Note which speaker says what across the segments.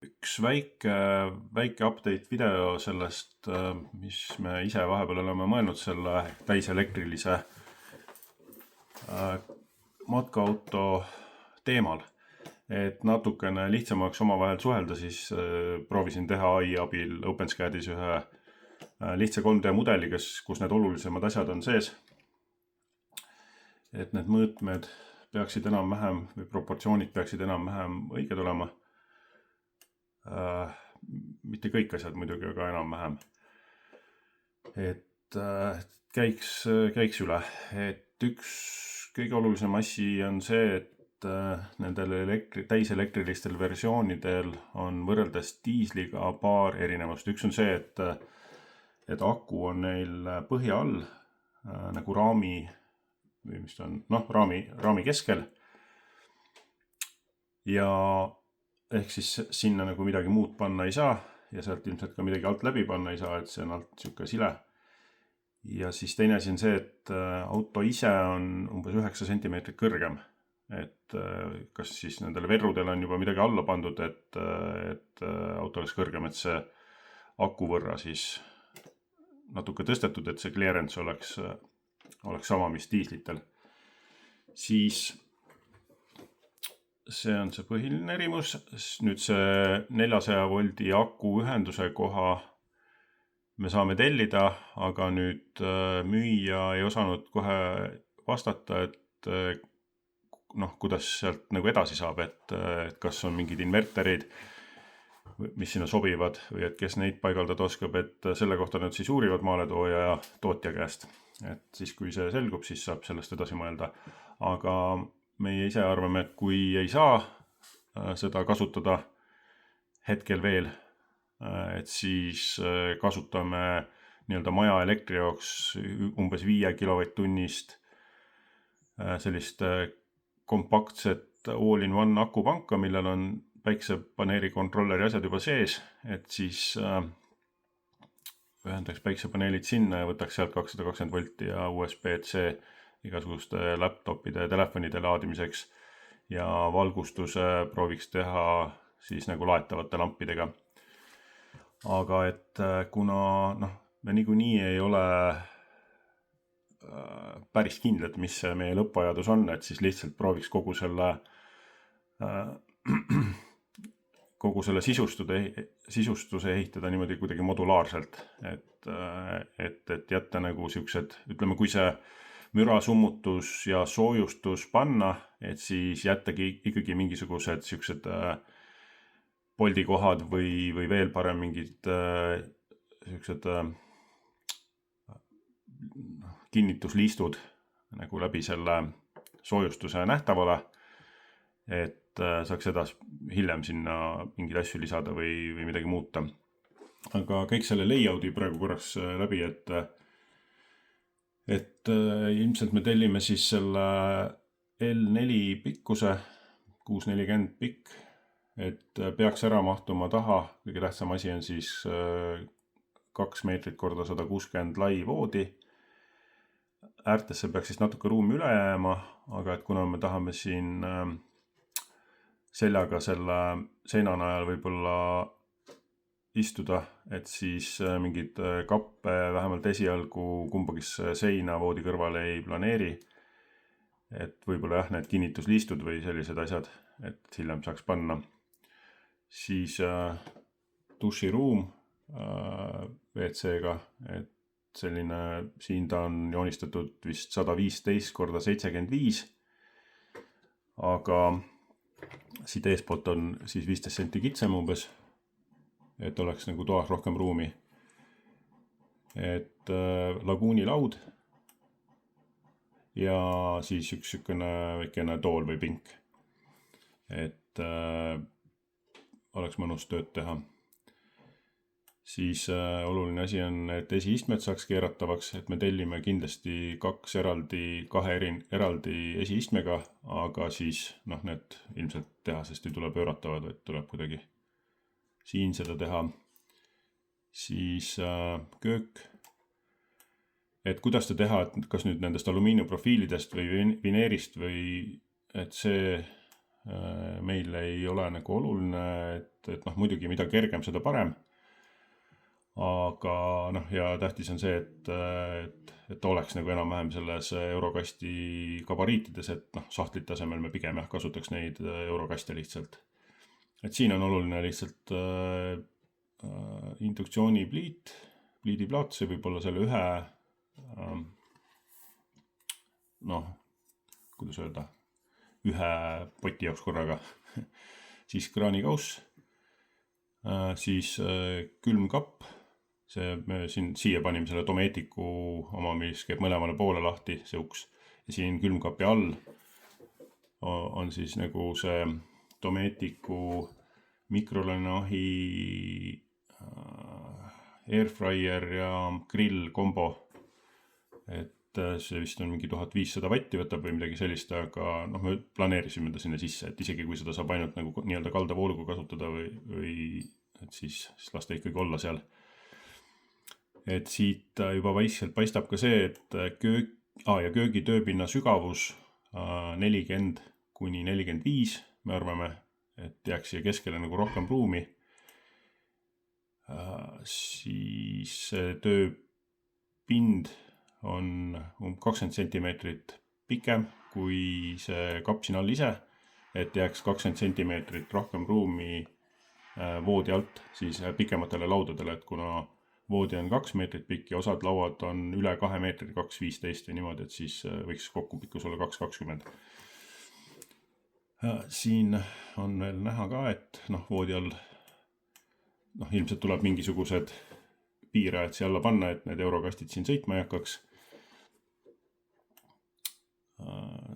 Speaker 1: Üks väike update video sellest, mis me ise vahepeal oleme mõelnud selle täiselektrilise matkaauto teemal. Et natukene lihtsamaks omavahel suhelda, siis proovisin teha AI abil OpenSCADis ühe lihtsa 3D mudeli, kus need olulisemad asjad on sees. Et need mõõtmed peaksid enam-vähem või proportsioonid peaksid enam-vähem õiged olema. Mitte kõik asjad muidugi, aga enam-vähem. Et käiks üle. Et üks kõige olulisem asi on see, et nendel täiselektrilistel versioonidel on võrreldes diisliga paar erinevust. Üks on see, et aku on neil põhja all nagu raami või mis ta on, raami keskel. Ja ehk siis sinna nagu midagi muud panna ei saa ja sealt ilmselt ka midagi alt läbi panna ei saa, et see on alt siuke sile. Ja siis teine asi on see, et auto ise on umbes 9 sentimeetrit kõrgem. Et kas siis nendele verrudele on juba midagi alla pandud, et auto oleks kõrgem, et see aku võrra siis natuke tõstetud, et see clearance oleks sama, mis diislitel. Siis see on see põhiline erimus. Nüüd see 400 voldi aku ühenduse koha me saame tellida, aga nüüd müüja ei osanud kohe vastata, et kuidas sealt nagu edasi saab, et kas on mingid inverterid, mis sinna sobivad või et kes neid paigaldada oskab, et selle kohta nad siis uurivad maaletooja ja tootja käest. Et siis kui see selgub, siis saab sellest edasi mõelda. Aga meie ise arvame, et kui ei saa seda kasutada hetkel veel, et siis kasutame nii-öelda maja elektri jaoks umbes 5 kilovatt-tunnist sellist kompaktset all-in-one akupanka, millel on päiksepaneeli kontrolleri asjad juba sees, et siis ühendaks päiksepaneelid sinna ja võtaks sealt 220 volti ja USB-C igasuguste laptopide ja telefonide laadimiseks ja valgustuse prooviks teha siis nagu laetavate lampidega. Aga et kuna me niikuinii ei ole päris kindlad, mis see meie lõppvajadus on, et siis lihtsalt prooviks kogu selle sisustuse ehitada niimoodi kuidagi modulaarselt, et jätta nagu siuksed, ütleme, kui see müra, summutus ja soojustus panna, et siis jättagi ikkagi mingisugused siuksed poldikohad või veel parem mingid siuksed kinnitusliistud nagu läbi selle soojustuse nähtavale, et saaks hiljem sinna mingeid asju lisada või midagi muuta. Aga kõik selle layout'i praegu korraks läbi, et ilmselt me tellime siis selle L4 pikkuse, 640 pikk, et peaks ära mahtuma taha. Kõige tähtsam asi on siis 2 meetrit korda 160 lai voodi. Äärtesse peaks siis natuke ruumi üle jääma, aga et kuna me tahame siin seljaga selle seina najal võib-olla istuda, et siis mingid kappe vähemalt esialgu kumbagisse seina voodi kõrvale ei planeeri. Et võib-olla need kinnitusliistud või sellised asjad, et hiljem saaks panna. Siis duširuum WC-ga, et selline, siin ta on joonistatud vist 115 korda 75, aga siit eespoolt on siis 15 senti kitsem umbes, et oleks nagu toas rohkem ruumi. Et laguunilaud ja siis üks väikene tool või pink, et oleks mõnus tööd teha. Siis oluline asi on, et esiistmed saaks keeratavaks, et me tellime kindlasti kahe eraldi esiistmega, aga siis need ilmselt tehasest ei tule pööratavad, vaid tuleb kuidagi siin seda teha. Siis köök. Et kuidas ta teha, et kas nüüd nendest alumiiniumprofiilidest või vineerist või et see meil ei ole nagu oluline, et noh, muidugi mida kergem, seda parem. Aga noh, ja tähtis on see, et oleks nagu enam-vähem selles eurokasti gabariitides, et noh, sahtlite asemel me pigem kasutaks neid eurokaste lihtsalt. Et siin on oluline lihtsalt induktsioonipliidiplaat, see võib olla selle ühe, noh, kuidas öelda, ühe poti jaoks korraga, siis kraanikauss, siis külmkapp, me siia panime selle Dometicu oma, mis käib mõlemale poole lahti, see uks, ja siin külmkapi all on siis nagu see Dometicu mikrolaineahi airfryer ja grill kombo, et see vist on mingi 1500 vatti võtab või midagi sellist, aga noh, me planeerisime ta sinna sisse, et isegi kui seda saab ainult nagu nii-öelda kaldavooluga kasutada või et siis lasta ikkagi olla seal. Et siit juba vaikselt paistab ka see, et köögi tööpinna sügavus 40 kuni 45, me arvame, et jääks siia keskele nagu rohkem ruumi. Siis tööpind on 20 centimeetrit pikem kui see kapp siin all ise, et jääks 20 centimeetrit rohkem ruumi voodi alt siis pikematele laudadele, et kuna voodi on 2 meetrit pikk ja osad lauad on üle 2 meetrit, 2,15 või niimoodi, et siis võiks kokku pikkus olla 2,20. Siin on veel näha ka, et noh, voodi all ilmselt tuleb mingisugused piirajad siia alla panna, et need eurokastid siin sõitma ei hakkaks.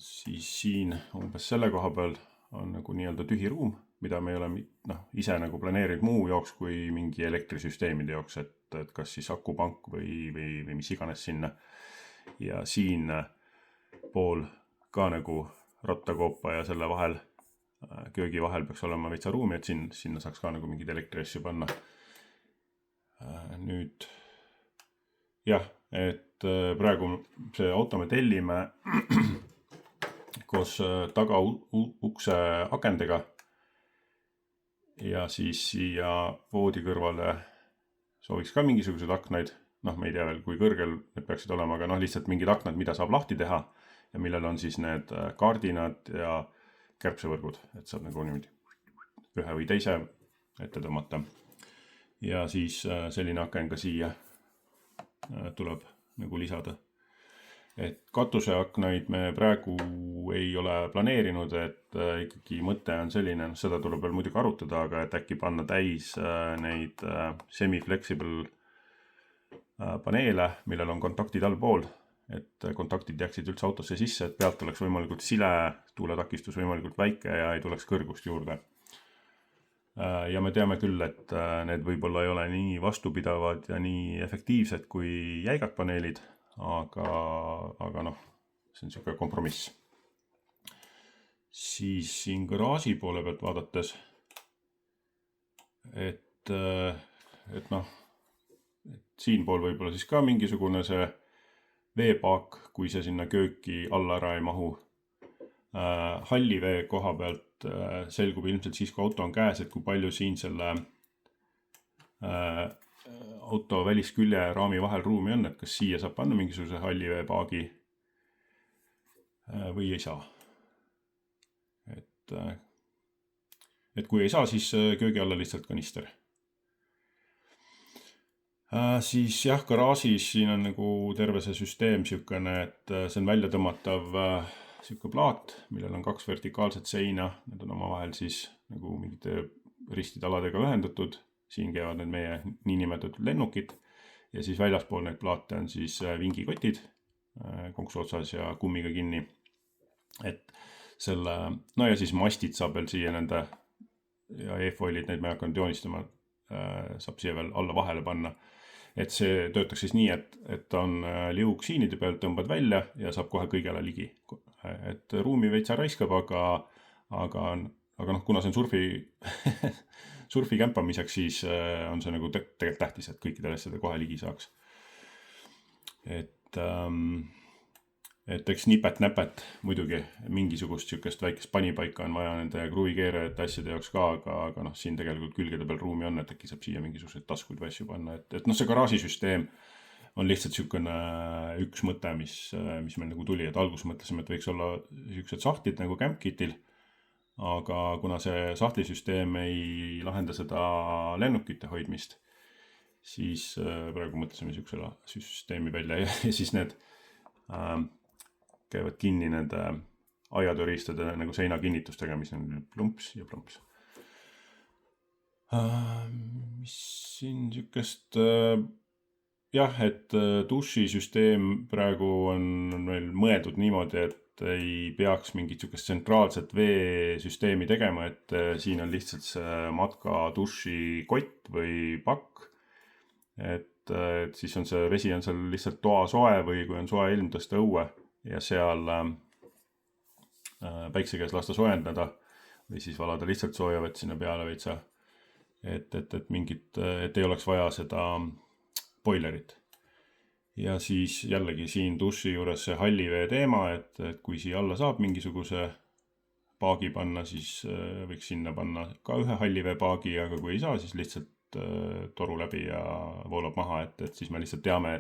Speaker 1: Siis siin umbes selle koha peal on nagu nii-öelda tühi ruum, mida me ei ole ise nagu planeerinud muu jaoks kui mingi elektrisüsteemide jaoks, et kas siis akupank või mis iganes sinna. Ja siin pool ka nagu rattakoopa ja selle vahel, köögi vahel peaks olema veitsa ruumi, et sinna saaks ka nagu mingid elektriasju panna. Nüüd jah, et praegu see auto me tellime koos tagaukse akendega ja siis siia voodi kõrvale sooviks ka mingisuguseid aknaid. Noh, me ei tea veel, kui kõrgel need peaksid olema, aga noh, lihtsalt mingid aknad, mida saab lahti teha ja millel on siis need kaardinad ja kärbsevõrgud, et saab nagu niimoodi ühe või teise ette tõmmata. Ja siis selline aken ka siia tuleb nagu lisada. Et katuseaknaid me praegu ei ole planeerinud, et ikkagi mõte on selline, seda tuleb veel muidugi arutada, aga et äkki panna täis neid semi-flexible paneele, millel on kontaktid allpool, et kontaktid jääksid üldse autosse sisse, et pealt oleks võimalikult sile, tuuletakistus võimalikult väike ja ei tuleks kõrgust juurde. Ja me teame küll, et need võib-olla ei ole nii vastupidavad ja nii efektiivsed kui jäigad paneelid, aga noh, see on selline kompromiss. Siis siin garaaži poole pealt vaadates, et noh, siin pool võib-olla siis ka mingisugune see veepaak, kui see sinna kööki alla ära ei mahu. Halli vee koha pealt selgub ilmselt siis, kui auto on käes, et kui palju siin selle auto väliskülje ja raami vahel ruumi on, et kas siia saab panna mingisuguse halli veepaagi või ei saa. Et kui ei saa, siis köögi alla lihtsalt kanister. Siis jah, garaažis siin on nagu terve see süsteem siukene, et see on välja tõmmatav siuke plaat, millel on 2 vertikaalset seina, need on omavahel siis nagu mingite ristidaladega ühendatud, siin käivad need meie niinimetatud lennukid ja siis väljaspool neid plaate on siis vingikotid konksu otsas ja kummiga kinni. Et selle, no ja siis mastid saab veel siia nende ja e-foilid, neid me hakanud joonistama, saab siia veel alla vahele panna. Et see töötaks siis nii, et on liug siinide pealt, tõmbad välja ja saab kohe kõigele ligi. Et ruumi veitsa raiskab, aga noh, kuna see on surfi kämpamiseks, siis on see nagu tegelikult tähtis, et kõikidele asjade kohe ligi saaks. et eks nipet-näpet muidugi mingisugust sükest väikest panipaika on vaja nende kruvikeerajate asjade jaoks ka, aga noh, siin tegelikult külgede peal ruumi on, et äkki saab siia mingisuguseid taskuid või asju panna, et noh, see garaažisüsteem on lihtsalt sükene üks mõte, mis meil nagu tuli, et alguses mõtlesime, et võiks olla siuksed sahtlid nagu CampKitil, aga kuna see sahtlisüsteem ei lahenda seda lennukite hoidmist, siis praegu mõtlesime siuksele süsteemi välja ja siis need käivad kinni nende aiatööriistade nagu seinakinnitustega, mis on plumps ja plumps. Mis siin sükest... Jah, et dušisüsteem praegu on meil mõeldud niimoodi, et ei peaks mingit sükest tsentraalset veesüsteemi tegema, et siin on lihtsalt see matka duši kott või pakk. Et siis on see vesi on seal lihtsalt toa soe või kui on soe ilm tõsta õue ja seal päikse käes lasta soojendada või siis valada lihtsalt sooja vett sinna peale veitsa. Et ei oleks vaja seda boilerit. Ja siis jällegi siin duši juures see hallivee teema, et kui siia alla saab mingisuguse paagi panna, siis võiks sinna panna ka ühe hallivee paagi, aga kui ei saa, siis lihtsalt toru läbi ja voolab maha, et siis me lihtsalt teame,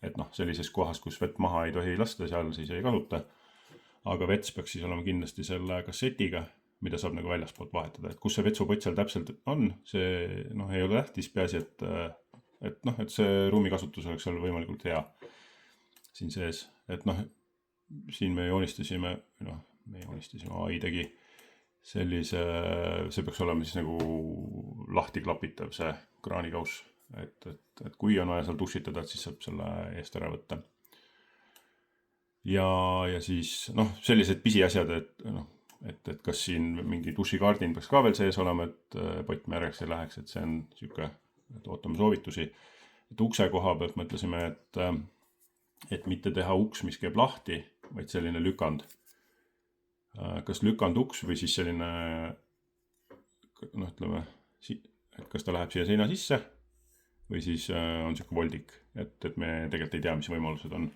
Speaker 1: et noh, sellises kohas, kus vett maha ei tohi lasta, seal siis ei kasuta. Aga vets peaks siis olema kindlasti selle kassetiga, mida saab nagu väljaspoolt vahetada. Et kus see vetsupott seal täpselt on, see ei ole tähtis, peaasi, et see ruumikasutus oleks seal võimalikult hea siin sees. Et siin me joonistasime, AI tegi sellise, see peaks olema siis nagu lahti klapitav see kraanikauss, et kui on vaja seal dušitada, et siis saab selle eest ära võtta. Ja siis sellised pisiasjad, et kas siin mingi dušikaardin peaks ka veel sees olema, et pott märjaks ei läheks, et see on siuke, et ootame soovitusi. Et ukse koha pealt mõtlesime, et mitte teha uks, mis käib lahti, vaid selline lükand. Kas lükanduks või siis selline, ütleme, et kas ta läheb siia seina sisse või siis on siuke voldik, et me tegelikult ei tea, mis võimalused on.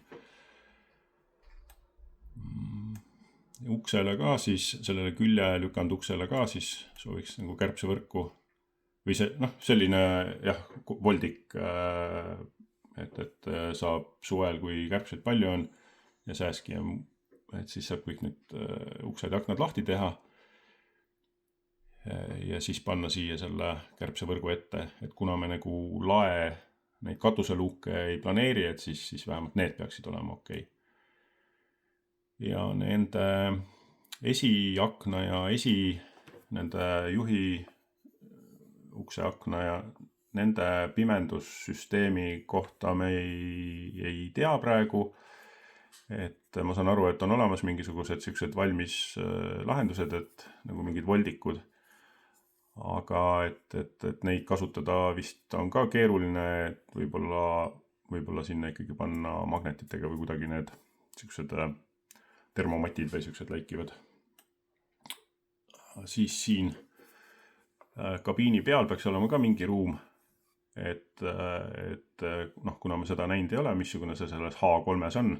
Speaker 1: Uksele ka siis, sellele külje lükanduksele ka siis sooviks nagu kärbsevõrku või selline voldik, et saab suvel, kui kärbseid palju on ja sääski on, et siis saab kõik need uksed ja aknad lahti teha ja siis panna siia selle kärbsevõrgu ette, et kuna me nagu lae neid katuseluuke ei planeeri, et siis vähemalt need peaksid olema okei. Ja nende esiakna ja nende juhi ukse akna ja nende pimendussüsteemi kohta me ei tea praegu. Et ma saan aru, et on olemas mingisugused siuksed valmis lahendused, et nagu mingid voldikud. Aga et neid kasutada vist on ka keeruline, et võib-olla sinna ikkagi panna magnetitega või kuidagi need siuksed termomatid või siuksed läikivad. Siis siin kabiini peal peaks olema ka mingi ruum, et kuna me seda näinud ei ole, missugune see selles H3-s on,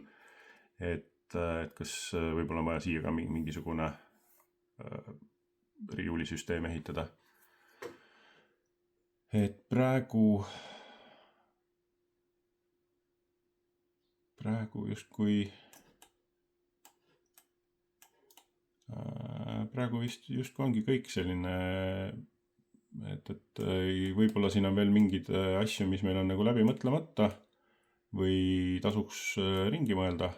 Speaker 1: et kas võib-olla on vaja siia ka mingisugune riiulisüsteem ehitada. Et praegu justkui justkui ongi kõik selline, et võib-olla siin on veel mingid asju, mis meil on nagu läbi mõtlemata või tasuks ringi mõelda,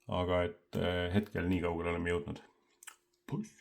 Speaker 1: aga et hetkel nii kaugele oleme jõudnud. Push!